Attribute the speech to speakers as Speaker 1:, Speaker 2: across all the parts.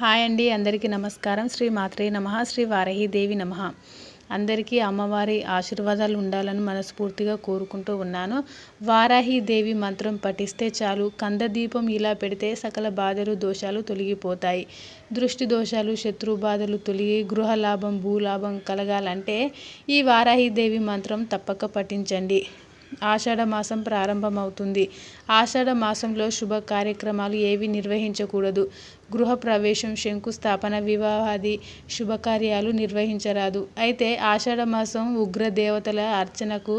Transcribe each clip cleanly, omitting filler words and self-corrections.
Speaker 1: Hi అండి, అందరికీ నమస్కారం. శ్రీ మాత్రే నమః. శ్రీ వారాహీదేవి నమః. అందరికీ అమ్మవారి ఆశీర్వాదాలు ఉండాలని మనస్ఫూర్తిగా కోరుకుంటూ ఉన్నాను. వారాహీదేవి మంత్రం పఠిస్తే చాలు, కందదీపం ఇలా పెడితే సకల బాధలు దోషాలు తొలగిపోతాయి. దృష్టి దోషాలు, శత్రు బాధలు తొలగి గృహలాభం, భూలాభం కలగాలంటే ఈ వారాహీదేవి మంత్రం తప్పక పఠించండి. ఆషాఢ మాసం ప్రారంభమవుతుంది. ఆషాఢ మాసంలో శుభ కార్యక్రమాలు ఏవి నిర్వహించకూడదు. గృహప్రవేశం, శంకుస్థాపన, వివాహాది శుభకార్యాలు నిర్వహించరాదు. అయితే ఆషాఢ మాసం ఉగ్రదేవతల అర్చనకు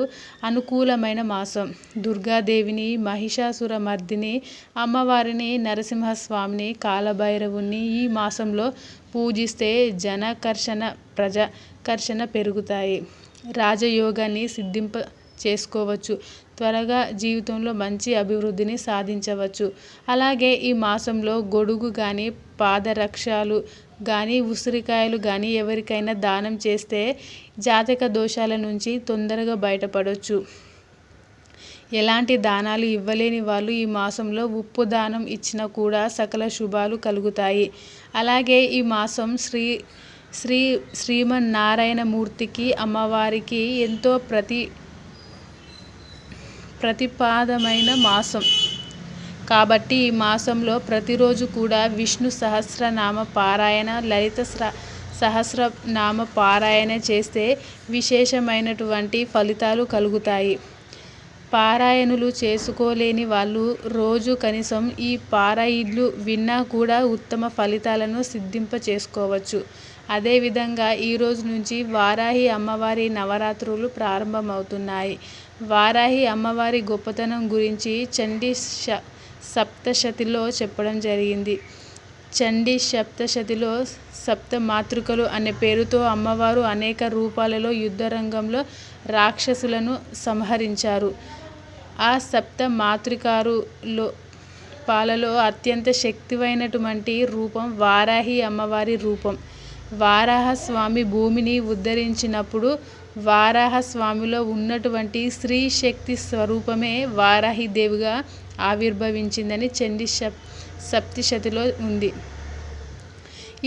Speaker 1: అనుకూలమైన మాసం. దుర్గాదేవిని, మహిషాసురమర్దిని అమ్మవారిని, నరసింహస్వామిని, కాలభైరవుని ఈ మాసంలో పూజిస్తే జనకర్షణ, ప్రజాకర్షణ పెరుగుతాయి. రాజయోగాన్ని సిద్ధింప చేసుకోవచ్చు. త్వరగా జీవితంలో మంచి అభివృద్ధిని సాధించవచ్చు. అలాగే ఈ మాసంలో గొడుగు కానీ, పాదరక్షలు కానీ, ఉసిరికాయలు కానీ ఎవరికైనా దానం చేస్తే జాతక దోషాల నుంచి తొందరగా బయటపడవచ్చు. ఎలాంటి దానాలు ఇవ్వలేని వాళ్ళు ఈ మాసంలో ఉప్పు దానం ఇచ్చినా కూడా సకల శుభాలు కలుగుతాయి. అలాగే ఈ మాసం శ్రీమన్నారాయణమూర్తికి, అమ్మవారికి ఎంతో ప్రతిపాదమైన మాసం కాబట్టి ఈ మాసంలో ప్రతిరోజు కూడా విష్ణు సహస్రనామ పారాయణ, లలిత సహస్రనామ పారాయణ చేస్తే విశేషమైనటువంటి ఫలితాలు కలుగుతాయి. పారాయణులు చేసుకోలేని వాళ్ళు రోజు కనీసం ఈ పారాయణలు విన్నా కూడా ఉత్తమ ఫలితాలను సిద్ధింప చేసుకోవచ్చు. అదేవిధంగా ఈరోజు నుంచి వారాహి అమ్మవారి నవరాత్రులు ప్రారంభమవుతున్నాయి. వారాహి అమ్మవారి గొప్పతనం గురించి చండీ సప్తశతిలో చెప్పడం జరిగింది. చండీ సప్తశతిలో సప్తమాతృకలు అనే పేరుతో అమ్మవారు అనేక రూపాలలో యుద్ధరంగంలో రాక్షసులను సంహరించారు. ఆ పాలలో అత్యంత శక్తివైనటువంటి రూపం వారాహి అమ్మవారి రూపం. వారాహస్వామి భూమిని ఉద్ధరించినప్పుడు వారాహస్వామిలో ఉన్నటువంటి స్త్రీ శక్తి స్వరూపమే వారాహిదేవిగా ఆవిర్భవించిందని చండీ సప్తశతిలో ఉంది.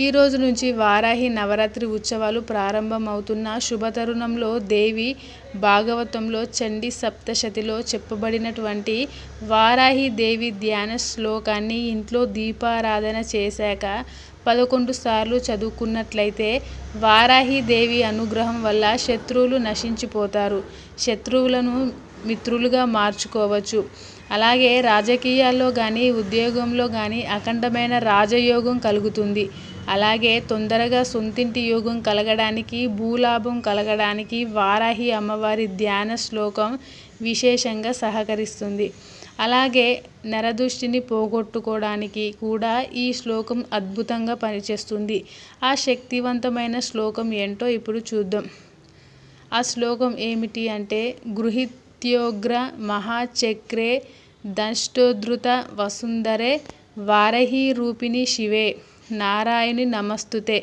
Speaker 1: ఈ రోజు నుంచి వారాహి నవరాత్రి ఉత్సవాలు ప్రారంభమవుతున్న శుభతరుణంలో దేవి భాగవతంలో చండీ సప్తశతిలో చెప్పబడినటువంటి వారాహిదేవి ధ్యాన శ్లోకాన్ని ఇంట్లో దీపారాధన చేశాక 11 సార్లు చదువుకున్నట్లయితే వారాహిదేవి అనుగ్రహం వల్ల శత్రువులు నశించిపోతారు. శత్రువులను మిత్రులుగా మార్చుకోవచ్చు. అలాగే రాజకీయాల్లో కానీ, ఉద్యోగంలో కానీ అఖండమైన రాజయోగం కలుగుతుంది. అలాగే తొందరగా సొంతింటి యోగం కలగడానికి, భూలాభం కలగడానికి వారాహి అమ్మవారి ధ్యాన శ్లోకం విశేషంగా సహకరిస్తుంది. అలాగే నరదృష్టిని పోగొట్టుకోవడానికి కూడా ఈ శ్లోకం అద్భుతంగా పనిచేస్తుంది. ఆ శక్తివంతమైన శ్లోకం ఏంటో ఇప్పుడు చూద్దాం. ఆ శ్లోకం ఏమిటి అంటే, గృహీత్యోగ్ర మహాచక్రే దంష్టోద్ధృత వసుంధరే వారాహి రూపిణి శివే నారాయణి నమస్తుతే.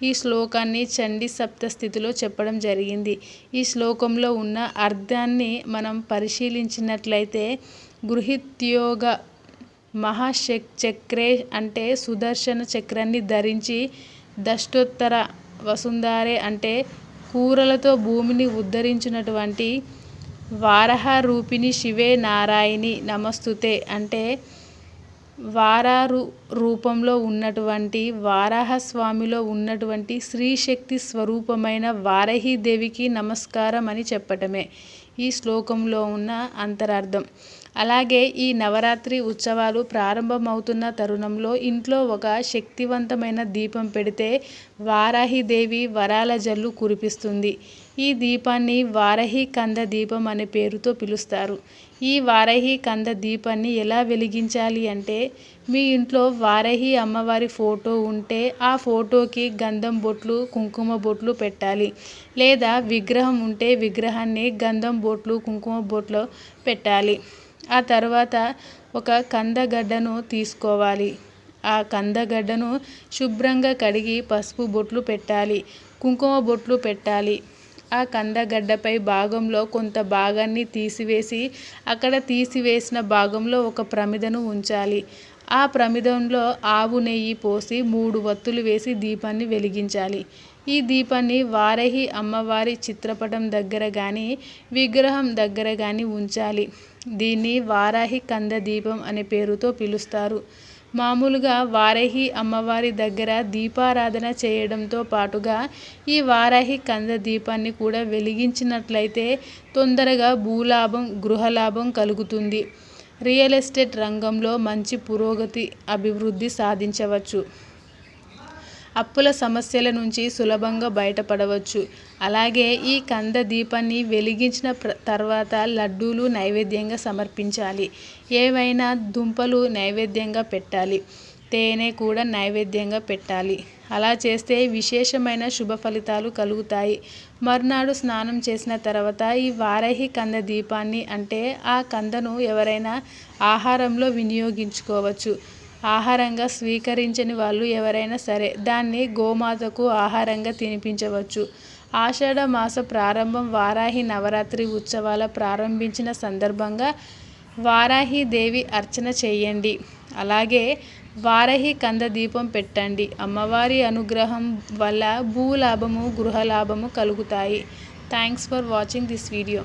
Speaker 1: ఈ శ్లోకాన్ని చండీ సప్తశతిలో చెప్పడం జరిగింది. ఈ శ్లోకంలో ఉన్న అర్థాన్ని మనం పరిశీలించినట్లయితే, గృహీత్యోగ మహాచక్రే అంటే సుదర్శన చక్రాన్ని ధరించి, దష్టోత్తర వసుంధరే అంటే కూరలతో భూమిని ఉద్ధరించినటువంటి వారాహ రూపిణి శివే నారాయణి నమస్తుతే అంటే రూపంలో ఉన్నటువంటి వారాహస్వామిలో ఉన్నటువంటి స్త్రీశక్తి స్వరూపమైన వారాహిదేవికి నమస్కారం అని చెప్పటమే ఈ శ్లోకంలో ఉన్న అంతరార్థం. అలాగే ఈ నవరాత్రి ఉత్సవాలు ప్రారంభమవుతున్న తరుణంలో ఇంట్లో ఒక శక్తివంతమైన దీపం పెడితే వారాహిదేవి వరాల జల్లు కురిపిస్తుంది. ఈ దీపాన్ని వారాహి కంద దీపం అనే పేరుతో పిలుస్తారు. ఈ వారాహి కంద దీపాన్ని ఎలా వెలిగించాలి అంటే, మీ ఇంట్లో వారాహి అమ్మవారి ఫోటో ఉంటే ఆ ఫోటోకి గంధం బొట్లు, కుంకుమ బొట్లు పెట్టాలి. లేదా విగ్రహం ఉంటే విగ్రహాన్ని గంధం బొట్లు, కుంకుమ బొట్లు పెట్టాలి. ఆ తర్వాత ఒక కందగడ్డను తీసుకోవాలి. ఆ కందగడ్డను శుభ్రంగా కడిగి పసుపు బొట్లు పెట్టాలి, కుంకుమ బొట్లు పెట్టాలి. ఆ కందగడ్డపై భాగంలో కొంత భాగాన్ని తీసివేసి అక్కడ తీసివేసిన భాగంలో ఒక ప్రమిదను ఉంచాలి. ఆ ప్రమిదంలో ఆవు నెయ్యి పోసి 3 వత్తులు వేసి దీపాన్ని వెలిగించాలి. ఈ దీపాన్ని వారాహి అమ్మవారి చిత్రపటం దగ్గర కానీ విగ్రహం దగ్గర కానీ ఉంచాలి. దీన్ని వారాహి కంద దీపం అనే పేరుతో పిలుస్తారు. మామూలుగా వారాహి అమ్మవారి దగ్గర దీపారాధన చేయడంతో పాటుగా ఈ వారాహి కంద దీపాన్ని కూడా వెలిగించినట్లయితే తొందరగా భూలాభం, గృహలాభం కలుగుతుంది. రియల్ ఎస్టేట్ రంగంలో మంచి పురోగతి, అభివృద్ధి సాధించవచ్చు. అప్పుల సమస్యల నుంచి సులభంగా బయటపడవచ్చు. అలాగే ఈ కంద దీపాన్ని వెలిగించిన తర్వాత లడ్డూలు నైవేద్యంగా సమర్పించాలి. ఏవైనా దుంపలు నైవేద్యంగా పెట్టాలి. తేనె కూడా నైవేద్యంగా పెట్టాలి. అలా చేస్తే విశేషమైన శుభ ఫలితాలు కలుగుతాయి. మర్నాడు స్నానం చేసిన తర్వాత ఈ వారాహి కంద దీపాన్ని అంటే ఆ కందను ఎవరైనా ఆహారంలో వినియోగించుకోవచ్చు. ఆహారంగా స్వీకరించని వాళ్ళు ఎవరైనా సరే దాన్ని గోమాతకు ఆహారంగా తినిపించవచ్చు. ఆషాఢ మాస ప్రారంభం వారాహి నవరాత్రి ఉత్సవాల ప్రారంభించిన సందర్భంగా వారాహి దేవి అర్చన చేయండి. అలాగే వారాహి కంద దీపం పెట్టండి. అమ్మవారి అనుగ్రహం వల్ల భూలాభము, గృహలాభము కలుగుతాయి. Thanks for watching this video.